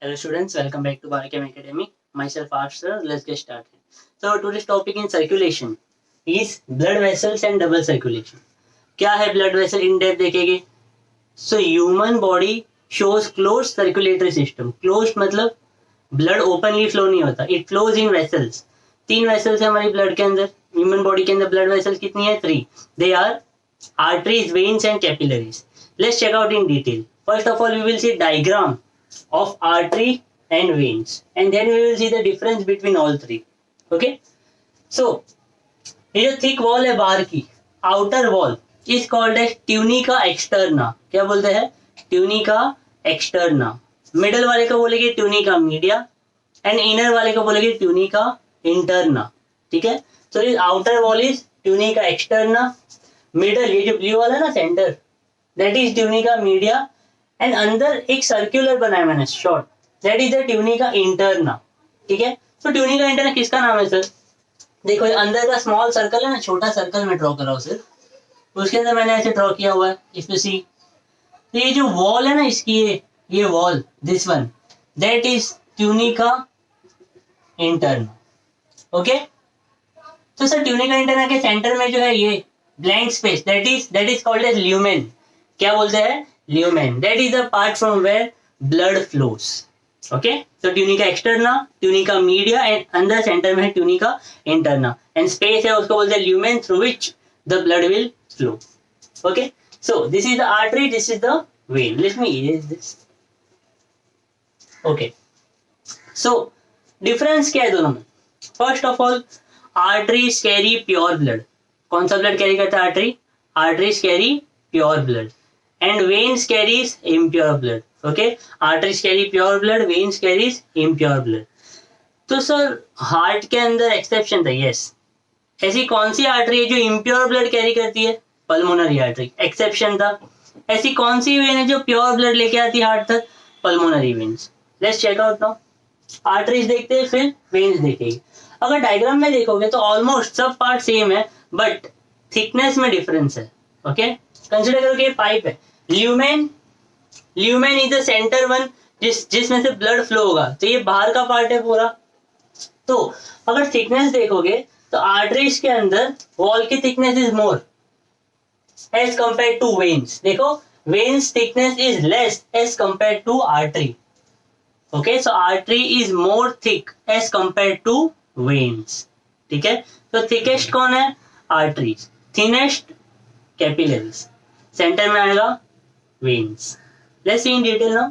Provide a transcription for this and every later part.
Hello students, welcome back to Biochem Academy. Myself Arshar, let's get started. So today's topic in circulation is blood vessels and double circulation. क्या है blood vessel in depth देखेंगे. So human body shows closed circulatory system. Closed मतलब blood openly flow नहीं होता. It flows in vessels. 3 vessels है हमारी blood के अंदर. Human body के अंदर blood vessels कितनी है? 3. They are arteries, veins and capillaries. Let's check out in detail. First of all, we will see diagram of artery and veins, and then we will see the difference between all three. Okay, so ये जो thick wall है बाहर की, outer wall is called as tunica externa. क्या बोलते हैं? tunica externa. Middle वाले को बोलेंगे tunica media and inner वाले को बोलेंगे tunica interna. ठीक है, so this outer wall is tunica externa. Middle ये जो ब्लू वाला है ना centre, that is tunica media, and अंदर एक सर्कुलर बनाया मैंने short, that is the tunica interna. ठीक है, तो ट्यूनिका इंटरना किसका नाम है सर? देखो अंदर का स्मॉल सर्कल है ना, छोटा सर्कल में ड्रॉ कर रहा हूँ सर, उसके अंदर मैंने ऐसे ड्रॉ किया हुआ है इसमें सी. तो ये जो वॉल है ना इसकी, ये wall, this one, that is tunica interna. Okay, तो सर ट्यूनिका इंटरना के सेंटर में जो है ये blank space, that is called as lumen. क्या बोलते हैं? lumen. That is the part from where blood flows. Okay, so tunica externa, tunica media and अंदर center में है tunica interna and space है उसको बोलते हैं lumen through which the blood will flow. Okay, so this is the artery, this is the vein. Let me erase this. Okay, so difference क्या है दोनों में? First of all, arteries carry pure blood. कौन सा blood carry करता है artery? Arteries carry pure blood. And veins carries impure blood. Okay, arteries carry pure blood, veins carries impure blood. तो sir heart के अंदर एक्सेप्शन था. Yes, ऐसी कौन सी आर्टरी है जो इम्प्योर ब्लड कैरी करती है? Pulmonary artery. एक्सेप्शन था. ऐसी कौन सी वेन है जो प्योर ब्लड लेके आती है हार्ट तक? Pulmonary veins. Let's check out now. Arteries देखते हैं, फिर वेन्स देखेंगे. अगर डायग्राम में देखोगे तो ऑलमोस्ट सब पार्ट सेम है, बट थिकनेस में डिफरेंस है. ओके, कंसिडर करो कि ये पाइप है. Lumen is the centre one जिसमें से ब्लड फ्लो होगा, तो ये बाहर का पार्ट है पूरा. तो अगर थिकनेस देखोगे तो आर्टरीज के अंदर वॉल की thickness is more as compare to veins. देखो veins thickness is less as compare to artery. Okay, so artery is more thick as compare to veins. ठीक है, तो थिकेस्ट कौन है? आर्टरीज. Thinnest capillaries. सेंटर में आएगा veins. Let's see in detail now.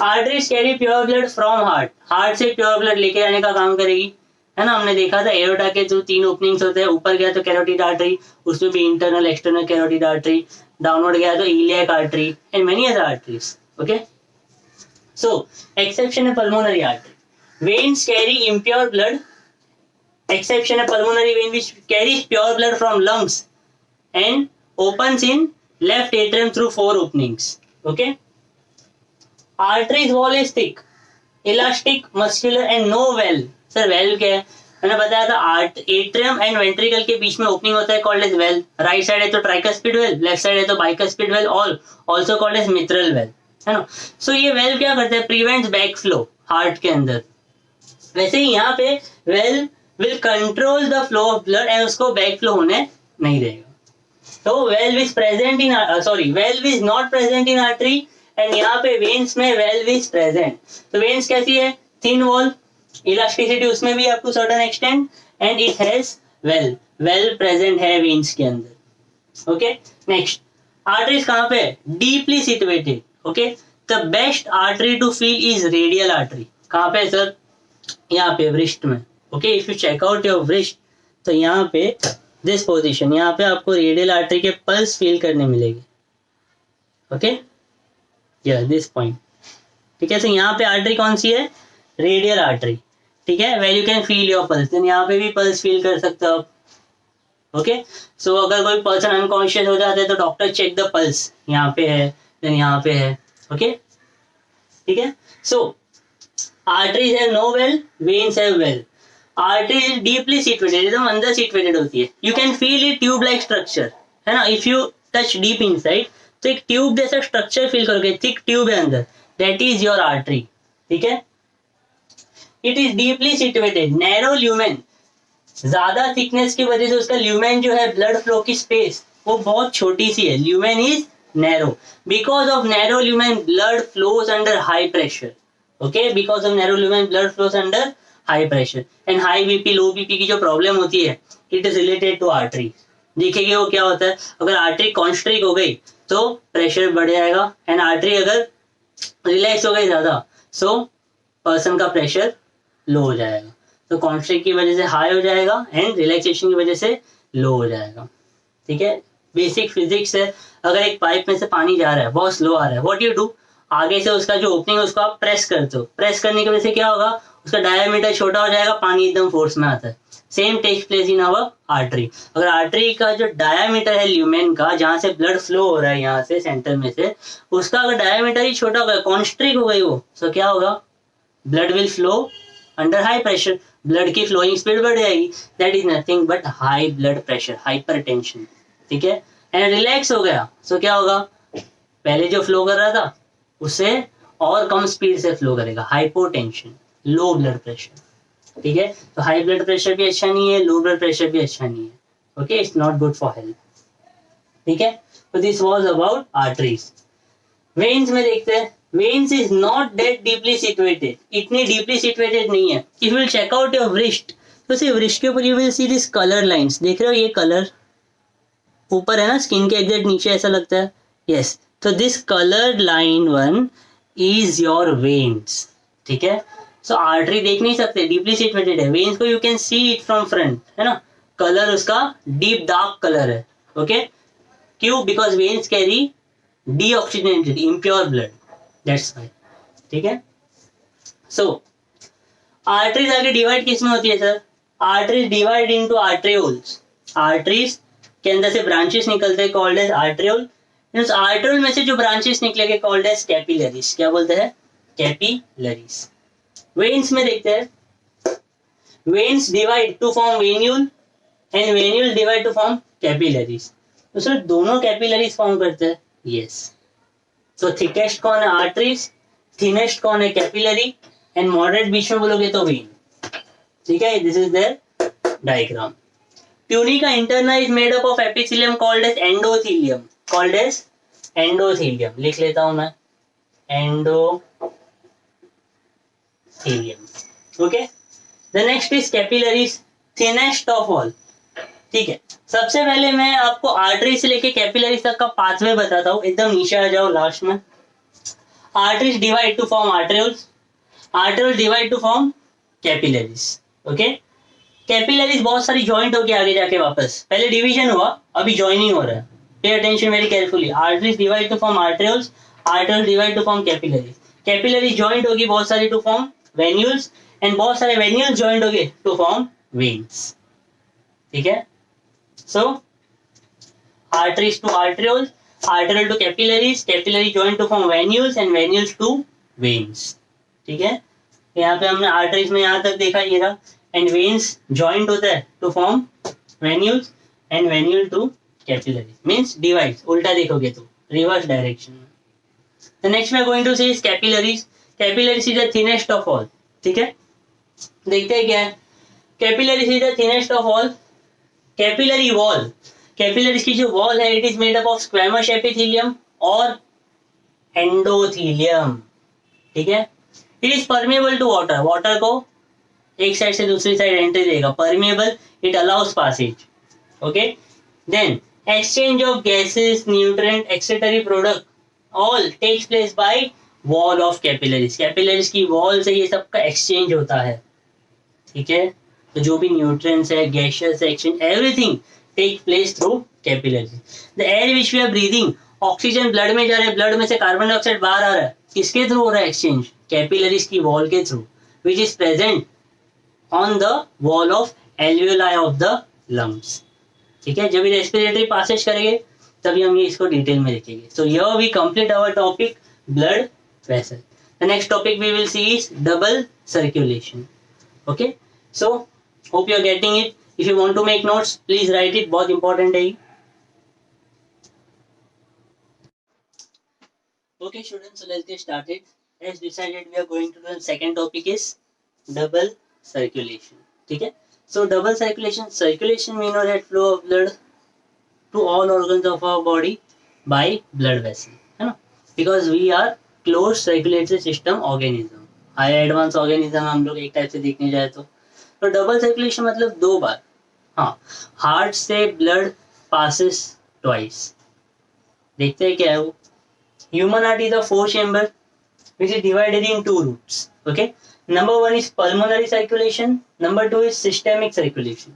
Arteries carry pure blood from heart. Heart से pure blood लेके आने का काम करेगी, है ना. हमने देखा था एओर्टा के जो 3 ओपनिंग्स होते हैं, ऊपर गया तो कैरोटिड आर्टरी, उसमें भी internal external carotid artery, downward गया तो iliac artery and many other arteries. Okay, so exception है pulmonary artery. Veins carry impure blood. Exception है pulmonary vein which carries pure blood from lungs and opens in left atrium through 4 openings. Okay, arteries wall is thick, elastic, muscular and no valve. Sir valve क्या है? मैंने बताया था atrium and ventricle के बीच में opening होता है, called as valve. Right side है तो ट्राइकस्पिड वेल्व, लेफ्ट साइड है तो bicuspid valve, also called as mitral valve, है ना. सो ये वेल्व क्या करता है? प्रिवेंट्स बैक फ्लो हार्ट के अंदर. वैसे ही यहाँ पे valve will control the flow of blood and उसको बैक फ्लो होने नहीं देगा. तो valve is present in valve is not present in artery and यहाँ पे veins में valve is present. तो veins कैसी है? thin wall, elasticity उसमें भी up to certain extent and it has valve present है veins के अंदर. Okay, next, arteries कहाँ पे है? Deeply situated. Okay, the best artery to feel is radial artery. कहाँ पे सर? यहाँ पे wrist में. Okay, if you check out your wrist, तो यहाँ पे दिस पोजीशन, यहाँ पे आपको रेडियल आर्टरी के पल्स फील करने मिलेगी. ओके, या दिस पॉइंट. ठीक है, तो यहाँ पे आर्टरी कौन सी है? Radial artery. ठीक है, where you can feel your pulse, then यहाँ पे भी पल्स फील कर सकते हो आप. ओके, सो अगर कोई पर्सन अनकॉन्शियस हो जाता है तो डॉक्टर चेक द पल्स, यहाँ पे है देन यहाँ पे है. ओके, ठीक है, so arteries have no valve, veins have valve. Artery is deeply situated, एकदम अंदर सिचुएटेड होती है. You can feel it tube like structure, है ना. If you touch deep inside तो एक ट्यूब जैसा स्ट्रक्चर फील करोगे, थिक ट्यूब है अंदर, दैट इज योर आर्टरी. ठीक है. It is deeply situated, narrow lumen, ज्यादा थिकनेस की वजह से उसका ल्यूमेन जो है ब्लड फ्लो की स्पेस वो बहुत छोटी सी है. Lumen is narrow. Because of narrow lumen blood flows under high pressure. Okay, because of narrow lumen blood flows under high pressure. And high BP low BP की जो प्रॉब्लम होती है it is related to artery. देखिए वो क्या होता है, अगर आर्टरी कॉन्स्ट्रिक्ट हो गई तो प्रेशर बढ़ जाएगा, एंड आर्टरी अगर रिलैक्स हो गई ज्यादा सो पर्सन का प्रेशर लो हो जाएगा. तो कॉन्स्ट्रिक्ट की वजह से हाई हो जाएगा एंड रिलैक्सेशन की वजह से लो हो जाएगा. ठीक है, बेसिक फिजिक्स है. अगर एक पाइप में से पानी जा रहा है बहुत स्लो आ रहा है, व्हाट यू डू, आगे से उसका जो ओपनिंग है उसको आप प्रेस करते हो. प्रेस करने की वजह से क्या होगा, उसका डायमीटर छोटा हो जाएगा, पानी एकदम फोर्स में आता है. Same takes place in our artery. अगर आर्टरी का जो डायमीटर है ल्यूमेन का, जहां से ब्लड फ्लो हो रहा है यहाँ से सेंटर में से, उसका अगर डायमीटर ही छोटा हो गया, कॉन्स्ट्रिक्ट हो गई वो, तो क्या होगा, blood will flow under high pressure. Blood की फ्लोइंग स्पीड बढ़ जाएगी. That is nothing but high blood pressure, hypertension. ठीक है, एंड रिलैक्स हो गया सो क्या होगा, पहले जो फ्लो कर रहा था उससे और कम स्पीड से फ्लो करेगा, हाइपोटेंशन, लो ब्लड प्रेशर. ठीक है, तो हाई ब्लड प्रेशर भी अच्छा नहीं है, लो ब्लड प्रेशर भी अच्छा नहीं है. Okay, it's not good for health. ठीक है, तो this was about arteries. Veins में देखते हैं. Veins is not that deeply situated, इतनी डीपली सिचुएटेड नहीं है. If you will check out your wrist, तो सिर्फ wrist के ऊपर you will see this colour lines. देख रहे हो ये कलर ऊपर है ना, स्किन के एग्जैक्ट नीचे ऐसा लगता है. यस, तो this coloured line one is your veins. ठीक है, सो आर्टरी देख नहीं सकते, डीपली सिचुएटेड है. वेन्स को you can see it from front, है ना, कलर उसका डीप डार्क कलर है. ओके, क्यों, because veins carry deoxygenated impure blood, that's why. ठीक है, सो आर्टरीज आगे डिवाइड किस में होती है sir, arteries divide into arterioles. Arteries के अंदर से ब्रांचेस निकलते हैं कॉल्ड एज आर्ट्रियोल. उस आर्ट्रियोल में से जो ब्रांचेस निकलेंगे कॉल्ड एज कैपिलरीज. क्या बोलते हैं, कैपिलरीज. वेन्स में देखते हैं. Veins divide two form venule and venule divide two form capillaries. तो सर दोनों कैपिलरीज फॉर्म करते हैं. यस, तो थिकेस्ट कौन है, आर्टरीज. थिनेस्ट कौन है, कैपिलरी. एंड मॉडरेट बीच में बोलोगे तो वेन. ठीक है, this is their diagram. Tunica interna is made up of epithelium called as endothelium. Called as endothelium, लिख लेता हूं मैं, endothelium. Okay, the next is capillaries, thinnest of all. ठीक है, सबसे पहले मैं आपको आर्टरी से लेके कैपिलरीज तक का पाथवे बताता हूँ. एकदम नीचे आ जाओ लास्ट में. Arteries divide two form arterioles, arteriole divide two form capillaries. Okay, capillaries बहुत सारी जॉइंट होके आगे जाके वापस, पहले डिवीजन हुआ अभी जॉइनिंग हो रहा है. Pay attention very carefully. Arteries divide two form arterioles, arteriole divide two form capillaries. Capillary joint होगी बहुत सारी टू फॉर्म वेन्यूल्स, एंड बहुत सारे वेन्यूल्स जॉइंट होगे टू फॉर्म वेन्स. ठीक है, so arteries to arterioles, arteriole to capillaries, capillary joint to form venules and venules to veins. ठीक है, यहाँ पे हमने arteries में यहाँ तक देखा ये रहा, and veins joint होता है to form venules and venule to capillaries, means divides. उल्टा देखोगे तो reverse direction में. The next we are going to see is capillaries. Capillaries is the thinnest of all. ठीक है, देखते हैं क्या है. Capillaries is the thinnest of all. Capillary wall, capillaries की जो वॉल है it is made up of squamous epithelium और एंडोथेलियम. ठीक है, it is permeable to water, water को एक साइड से दूसरी साइड एंट्री देगा. Permeable, it allows passage. Okay, then exchange of gases, nutrient, excretory product all takes place by wall of capillaries. Capillaries की wall से ये सब का एक्सचेंज होता है. ठीक है, तो जो भी न्यूट्रिएंट्स है, gases exchange, everything take place through capillaries. The air which we are breathing, oxygen blood में जा रहा है, ब्लड में से कार्बन डाइऑक्साइड बाहर आ रहा है, किसके थ्रू हो रहा है एक्सचेंज, कैपिलरीज की वॉल के through, which is present on the wall of alveoli of the lungs. ठीक है, जब ये रेस्पिरेटरी पासेज करेंगे तभी हम ये इसको डिटेल में देखेंगे. So here we complete our topic blood vessel. The next topic we will see is double circulation. Okay, so hope you are getting it. If you want to make notes please write it, बहुत important है. Okay students, so let's get started. as decided we are going to do the second topic is double circulation. ठीक है, so double circulation we know that flow of blood to all organs of our body by blood vessel, है ना, because we are closed circulatory system organism, high advance organism हम लोग एक type से देखने जाए तो डबल सर्कुलेशन मतलब दो बार, हाँ, हार्ट से ब्लड पासिस ट्वाइस। देखते हैं क्या है वो। Human heart is a four chamber which is divided in two routes. Okay, number one is pulmonary circulation, number two is systemic circulation.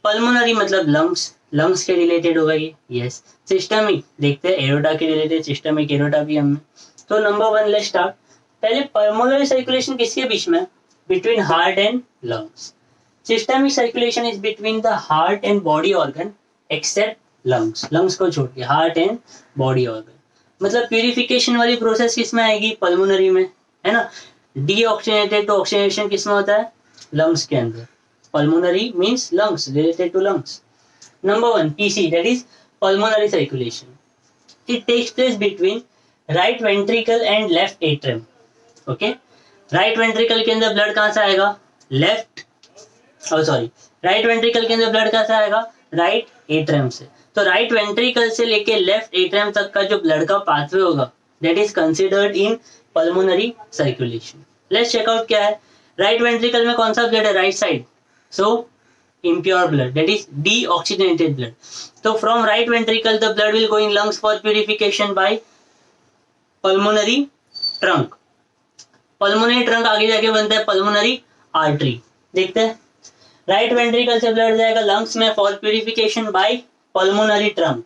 Pulmonary मतलब lungs के रिलेटेड होगा ये, yes. Systemic देखते हैं एरोटा के रिलेटेड, systemic एरोटा भी हमने। तो नंबर वन लेट्स स्टार्ट। पहले pulmonary circulation किसके बीच में? Between heart and lungs. Systemic circulation is between the heart and body organ except lungs को छोड़ के, heart and body organ। मतलब प्यूरिफिकेशन वाली प्रोसेस किस में आएगी? पल्मोनरी में, है ना। डीऑक्सीजनेटेड टू ऑक्सीजनेशन किस में होता है? लंग्स के अंदर। Pulmonary means lungs, related to lungs. Number one PC, that is pulmonary circulation. It takes place between right ventricle and left atrium. Okay, right ventricle के अंदर ब्लड कहाँ से आएगा? राइट वेंट्रिकल के अंदर ब्लड कहाँ से आएगा? राइट एट्रियम से। तो राइट वेंट्रिकल से लेके लेफ्ट एट्रियम तक का जो ब्लड का पाथवे होगा that is considered in pulmonary circulation. Let's check out क्या है। राइट वेंट्रिकल में कौन सा ब्लड है? Right side, so impure blood, that is deoxygenated blood. So from right ventricle the blood will go in lungs for purification by pulmonary trunk. pulmonary trunk आगे जाके बनता है pulmonary artery। देखते हैं, राइट वेंट्रिकल से blood जाएगा lungs में for purification by pulmonary trunk.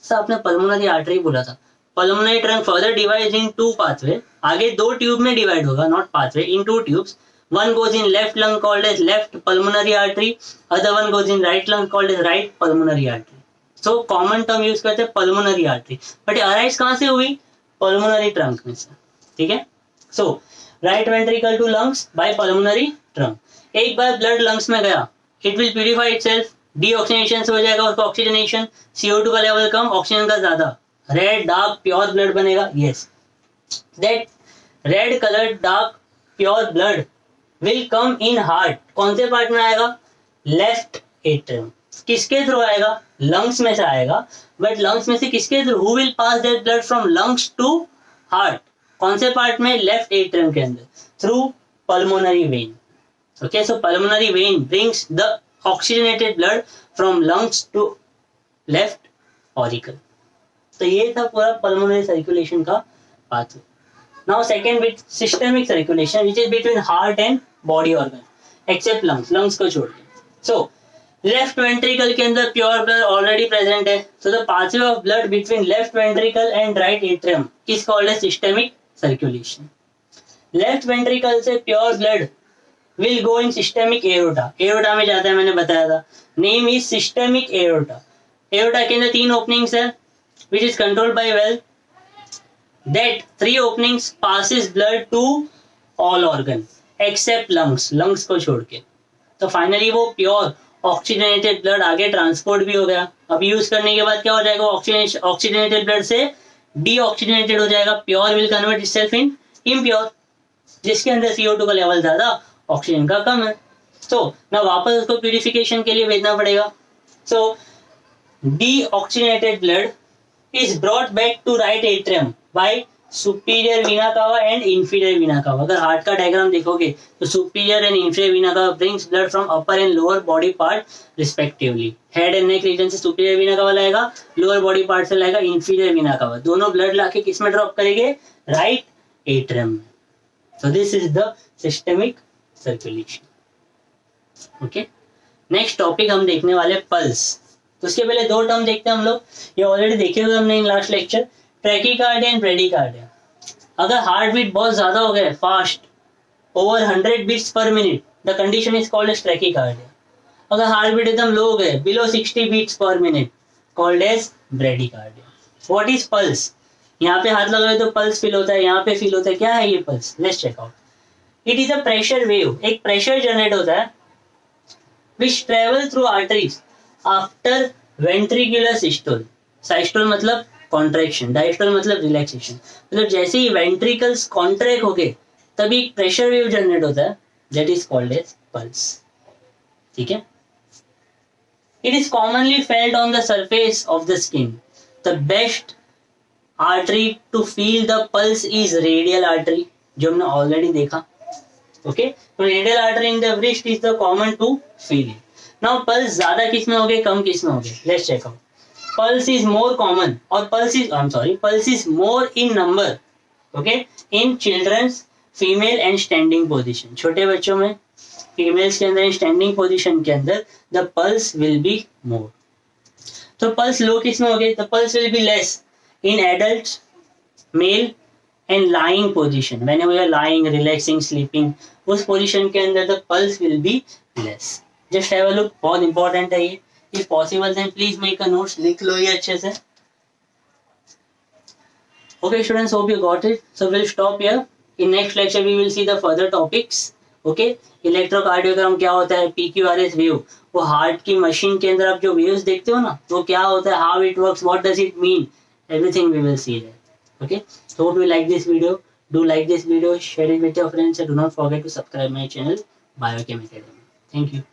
Sir आपने पल्मोनरी आर्टरी बोला था। Pulmonary trunk further divide into pathway, आगे दो ट्यूब में डिवाइड होगा, not pathway, into tubes. One goes in left lung called as left pulmonary artery, other one goes in right lung called as right pulmonary artery. So common term use करते हैं pulmonary artery, but arise कहां से हुई? Pulmonary trunk में से। ठीक है, so right ventricle to lungs by pulmonary trunk. एक बार ब्लड लंग्स में गया, it will purify itself, deoxygenation से हो जाएगा उसका ऑक्सीजनेशन, CO2 का लेवल कम, ऑक्सीजन का ज्यादा, रेड डार्क प्योर ब्लड बनेगा। Yes, that red coloured dark pure blood will come in heart. कौन से पार्ट में आएगा? Left atrium. किसके थ्रू आएगा? लंग्स में से आएगा, बट लंग्स में से किसके through? Who will pass that blood from lungs to heart? कौन से पार्ट में? लेफ्ट एट्रियम के अंदर, through pulmonary vein. Okay, so pulmonary vein brings the oxygenated blood from lungs to left auricle. तो ये था पूरा pulmonary circulation का pathway. Now second bit, systemic circulation, which is between heart and body organ, except lungs को छोड़ के. So left ventricle के अंदर pure blood already present है. So the pathway of blood between left ventricle and right atrium is called as systemic circulation. Left ventricle से pure blood will go in systemic aorta. aorta में जाता है, मैंने बताया था, name is systemic aorta. aorta के अंदर तीन openings है which is controlled by valve. that three openings passes blood to all organ except lungs को छोड़ के। तो फाइनली वो प्योर ऑक्सीजनेटेड ब्लड आगे ट्रांसपोर्ट भी हो गया। अब यूज करने के बाद क्या हो जाएगा? ऑक्सीजनेटेड ब्लड से डीऑक्सीजनेटेड हो जाएगा, pure will convert itself in impure, जिसके अंदर CO2 का लेवल ज्यादा, ऑक्सीजन का कम है। तो ना वापस उसको प्यूरिफिकेशन के लिए भेजना पड़ेगा। So deoxygenated blood is brought back to right atrium by superior vena cava and inferior vena कावा। अगर हार्ट का डायग्राम देखोगे तो सुपीरियर एंड इंफीरियर वीना कावा brings blood from upper and lower body part respectively. Head and neck region से superior vena कावा लाएगा, lower body part से लाएगा इंफीरियर वीना कावा। दोनों ब्लड लाके किस में ड्रॉप करेंगे? राइट एट्रियम में। So this is the systemic circulation. Okay, next topic हम देखने वाले पल्स। तो उसके पहले दो टर्म देखते हैं हम लोग, ये ऑलरेडी देखे हुए हमने in last lecture, tachycardia and bradycardia. अगर हार्ट बीट बहुत ज्यादा हो गया, fast, over 100 beats per minute, the condition is called as tachycardia. अगर हार्ट बीट एकदम लो हो गए, below 60 beats per minute, called as bradycardia. What is pulse? यहाँ पे हाथ लगाए तो पल्स फील होता है, यहाँ पे फील होता है। क्या है ये pulse? Let's check out. It is a pressure wave, एक प्रेशर जनरेट होता है which travel through arteries after ventricular systole. Systole मतलब कॉन्ट्रैक्शन, डायस्टोल मतलब रिलैक्सेशन, मतलब जैसे ही वेंट्रिकल्स कॉन्ट्रैक्ट हो गए तभी एक प्रेशर वेव जनरेट होता है, that is called as pulse. ठीक है, it is commonly felt on the surface of the skin. The best artery to feel the pulse is radial artery, जो हमने ऑलरेडी देखा। ओके, तो radial artery in the wrist is the common to feel it. Now pulse ज्यादा किस में हो गए, कम किस में हो गए, let's check out. Pulse is more common और pulse is more in number, okay, in childrens, female and standing position. छोटे बच्चों में, फीमेल्स के अंदर, स्टैंडिंग पोजिशन के अंदर the pulse will be more. तो पल्स लो किस में हो गए, the pulse will be less in adult, male and lying position. मैंने बोला लाइंग, रिलैक्सिंग, स्लीपिंग, उस पोजिशन के अंदर the pulse will be less. Just have a look, बहुत इंपॉर्टेंट है ये। If possible then please make a notes, लिख लो ये अच्छे से। Okay students, hope you got it. So we'll stop here. In next lecture we will see the further topics. Okay, electrocardiogram क्या होता है, PQRS वेव, वो हार्ट की मशीन के अंदर आप जो वेव्स देखते हो ना, वो क्या होता है, how it works, what does it mean, everything we will see there. Okay, so hope you like this video. Do like this video, share it with your friends, and do not forget to subscribe my channel Biochem Academy. Thank you.